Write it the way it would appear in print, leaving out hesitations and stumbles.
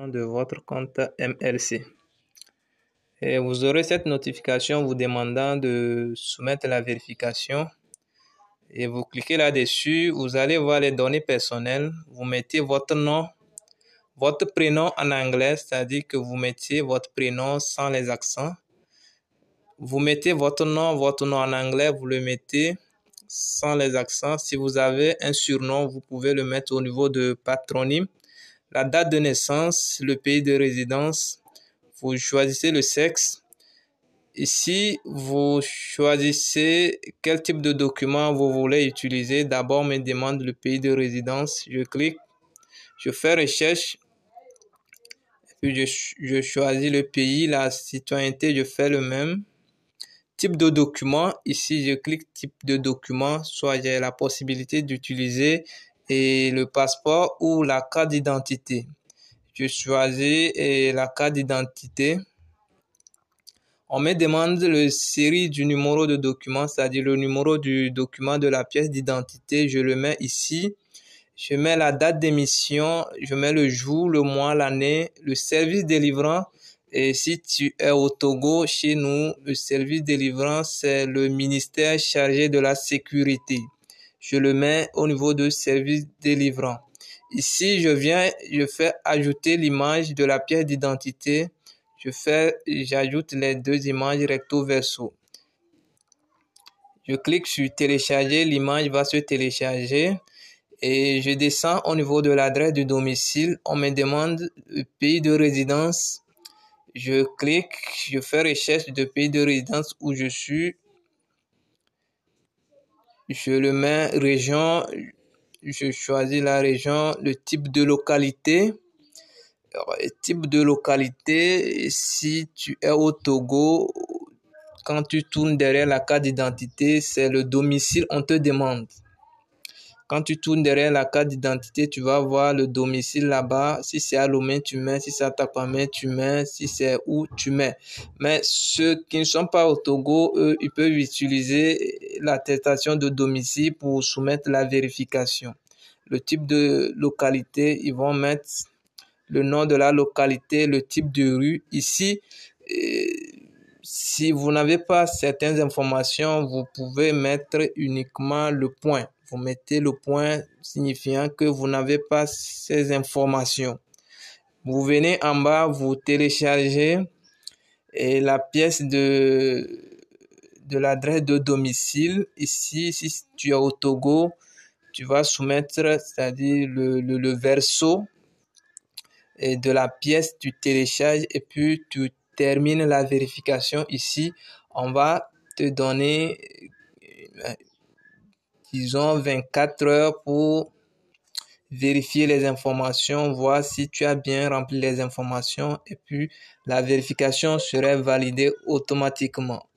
de votre compte MLC. Et vous aurez cette notification vous demandant de soumettre la vérification. Et vous cliquez là-dessus, vous allez voir les données personnelles. Vous mettez votre nom, votre prénom en anglais, c'est-à-dire que vous mettiez votre prénom sans les accents. Vous mettez votre nom en anglais, vous le mettez sans les accents. Si vous avez un surnom, vous pouvez le mettre au niveau de patronyme. La date de naissance, le pays de résidence, vous choisissez le sexe. Ici, vous choisissez quel type de document vous voulez utiliser. D'abord, on me demande le pays de résidence. Je clique, je fais recherche, puis je choisis le pays, la citoyenneté, je fais le même. Type de document, ici, je clique type de document, soit j'ai la possibilité d'utiliser le passeport ou la carte d'identité. Je choisis la carte d'identité. On me demande la série du numéro de document, c'est-à-dire le numéro du document de la pièce d'identité. Je le mets ici. Je mets la date d'émission, je mets le jour, le mois, l'année, le service délivrant. Et si tu es au Togo, chez nous, le service délivrant, c'est le ministère chargé de la sécurité. Je le mets au niveau de service délivrant. Ici, je fais ajouter l'image de la pièce d'identité. J'ajoute les deux images recto verso. Je clique sur télécharger, l'image va se télécharger et je descends au niveau de l'adresse du domicile. On me demande le pays de résidence. Je clique, je fais recherche de pays de résidence où je suis. Je le mets région, je choisis la région, le type de localité. Type de localité, si tu es au Togo, quand tu tournes derrière la carte d'identité, c'est le domicile, on te demande. Quand tu tournes derrière la carte d'identité, tu vas voir le domicile là-bas. Si c'est à Lomé, tu mets. Si c'est à Takwame, tu mets. Si c'est où, tu mets. Mais ceux qui ne sont pas au Togo, eux, ils peuvent utiliser l'attestation de domicile pour soumettre la vérification. Le type de localité, ils vont mettre le nom de la localité, le type de rue. Ici, si vous n'avez pas certaines informations, vous pouvez mettre uniquement le point. Vous mettez le point signifiant que vous n'avez pas ces informations. Vous venez en bas, vous téléchargez la pièce de l'adresse de domicile. Ici, si tu es au Togo, tu vas soumettre, c'est-à-dire le verso de la pièce, tu télécharges et puis tu termines la vérification. Ici, on va te donner, disons, 24 heures pour vérifier les informations, voir si tu as bien rempli les informations et puis la vérification serait validée automatiquement.